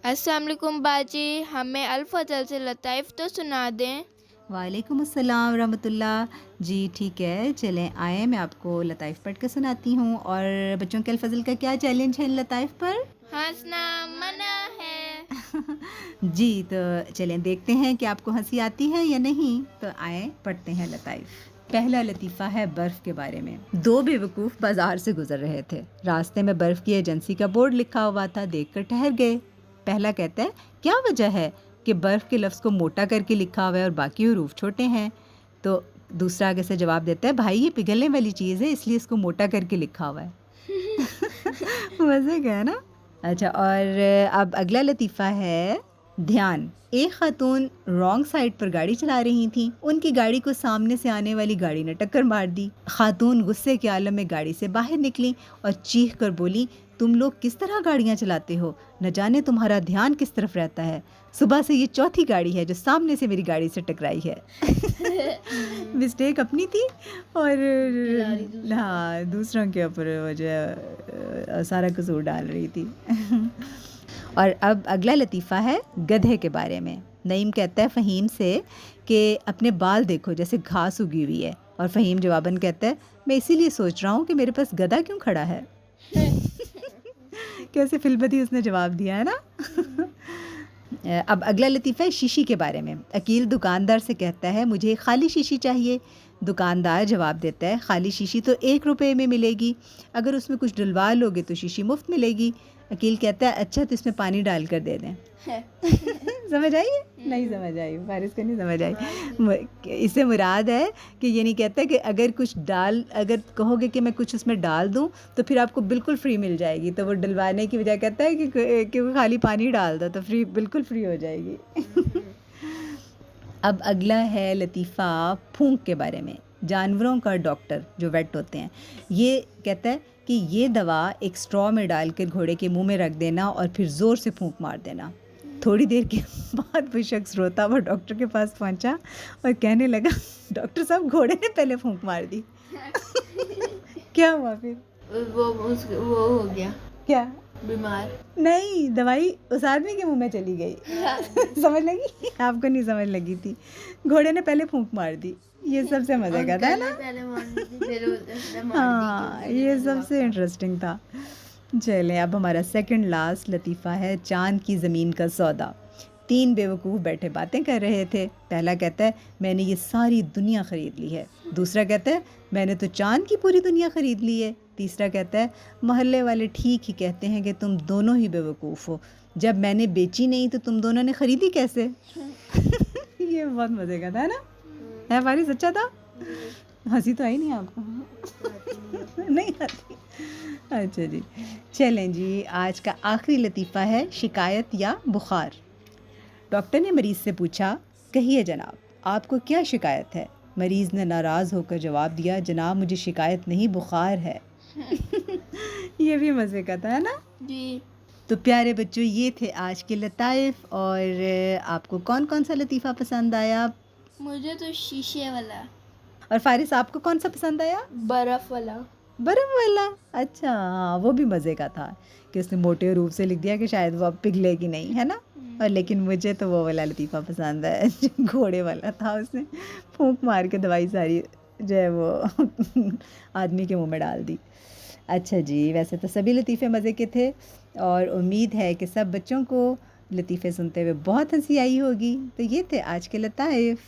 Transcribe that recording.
अस्सलाम वालेकुम बाजी, हमें अल-फज़ल से लताइफ़ तो सुना दें। वालेकुम अस्सलाम रहमतुल्लाह। जी ठीक है, चलें आएँ मैं आपको लताइफ़ पढ़ के सुनाती हूँ। और बच्चों के अल-फज़ल का क्या चैलेंज है इन लताइफ़ पर? हँसना मना है। जी, तो चलें देखते हैं कि आपको हँसी आती है या नहीं। तो आएँ पढ़ते हैं लताइफ़। पहला लतीफ़ा है बर्फ़ के बारे में। दो बेवकूफ़ बाज़ार से गुज़र रहे थे। रास्ते में बर्फ़ की एजेंसी का बोर्ड लिखा हुआ था, देखकर ठहर गए। पहला कहता है, क्या वजह है कि बर्फ़ के लफ्ज़ को मोटा करके लिखा हुआ है और बाकी हरूफ छोटे हैं? तो दूसरा आगे से जवाब देता है, भाई ये पिघलने वाली चीज़ है इसलिए इसको मोटा करके लिखा हुआ है। मज़े का है ना? अच्छा, और अब अगला लतीफ़ा है ध्यान। एक खातून रॉन्ग साइड पर गाड़ी चला रही थी। उनकी गाड़ी को सामने से आने वाली गाड़ी ने टक्कर मार दी। खातून गुस्से के आलम में गाड़ी से बाहर निकली और चीख कर बोली, तुम लोग किस तरह गाड़ियाँ चलाते हो? न जाने तुम्हारा ध्यान किस तरफ रहता है। सुबह से ये चौथी गाड़ी है जो सामने से मेरी गाड़ी से टकराई है। मिस्टेक अपनी थी और हाँ, दूसरों के ऊपर वो जो है सारा कसूर डाल रही थी। और अब अगला लतीफ़ा है गधे के बारे में। नईम कहता है फ़हीम से कि अपने बाल देखो जैसे घास उगी हुई है। और फ़हीम जवाबन कहता है, मैं इसीलिए सोच रहा हूँ कि मेरे पास गधा क्यों खड़ा है। कैसे फिल्मती उसने जवाब दिया है ना। अब अगला लतीफ़ा है शीशी के बारे में। अकील दुकानदार से कहता है, मुझे एक खाली शीशी चाहिए। दुकानदार जवाब देता है, खाली शीशी तो 1 रुपये में मिलेगी, अगर उसमें कुछ डलवा लोगे तो शीशी मुफ्त मिलेगी। अकील कहता है, अच्छा तो इसमें पानी डाल कर दे दें। समझ आई? नहीं समझ आई, फारिस को नहीं समझ आई। इससे मुराद है कि ये नहीं कहता कि अगर कहोगे कि मैं कुछ उसमें डाल दूं तो फिर आपको बिल्कुल फ्री मिल जाएगी, तो वो डलवाने की बजाय कहता है कि वो खाली पानी डाल दो तो फ्री, बिल्कुल फ्री हो जाएगी। अब अगला है लतीफ़ा फूंक के बारे में। जानवरों का डॉक्टर जो वेट होते हैं, ये कहता है कि ये दवा एक स्ट्रॉ में डालकर घोड़े के मुंह में रख देना और फिर ज़ोर से फूंक मार देना। थोड़ी देर के बाद वो शख्स रोता हुआ डॉक्टर के पास पहुंचा और कहने लगा, डॉक्टर साहब घोड़े ने पहले फूंक मार दी। क्या हुआ फिर? वो हो गया क्या? बीमार। नहीं, दवाई उस आदमी के मुंह में चली गई। समझ लगी? आपको नहीं समझ लगी थी। घोड़े ने पहले फूंक मार दी। ये सबसे मज़े का था ना। हाँ, ये सबसे इंटरेस्टिंग था। चलें अब हमारा सेकंड लास्ट लतीफ़ा है चाँद की ज़मीन का सौदा। 3 बेवकूफ़ बैठे बातें कर रहे थे। पहला कहता है, मैंने ये सारी दुनिया ख़रीद ली है। दूसरा कहता है, मैंने तो चाँद की पूरी दुनिया ख़रीद ली है। तीसरा कहता है, मोहल्ले वाले ठीक ही कहते हैं कि तुम दोनों ही बेवकूफ़ हो। जब मैंने बेची नहीं तो तुम दोनों ने ख़रीदी कैसे? ये बहुत मज़े का था ना? है फारिस, अच्छा था? हंसी तो आई नहीं आपको? नहीं आती। अच्छा जी, चलें जी, आज का आखिरी लतीफ़ा है शिकायत या बुखार। डॉक्टर ने मरीज़ से पूछा, कहिए जनाब, आपको क्या शिकायत है? मरीज़ ने नाराज़ होकर जवाब दिया, जनाब मुझे शिकायत नहीं, बुखार है। ये भी मज़े का था, है ना? जी। तो प्यारे बच्चों, ये थे आज के लताइफ़। और आपको कौन कौन सा लतीफ़ा पसंद आया? मुझे तो शीशे वाला। और फारिस, आपको कौन सा पसंद आया? बर्फ वाला। बर्फ़ वाला? अच्छा, हाँ, वो भी मज़े का था कि उसने मोटे रूप से लिख दिया कि शायद वो अब पिघलेगी नहीं, है ना? और लेकिन मुझे तो वो वाला लतीफ़ा पसंद है जो घोड़े वाला था, उसने फूंक मार के दवाई सारी जो है वो आदमी के मुंह में डाल दी। अच्छा जी, वैसे तो सभी लतीफ़े मज़े के थे और उम्मीद है कि सब बच्चों को लतीफ़े सुनते हुए बहुत हंसी आई होगी। तो ये थे आज के लताइफ़।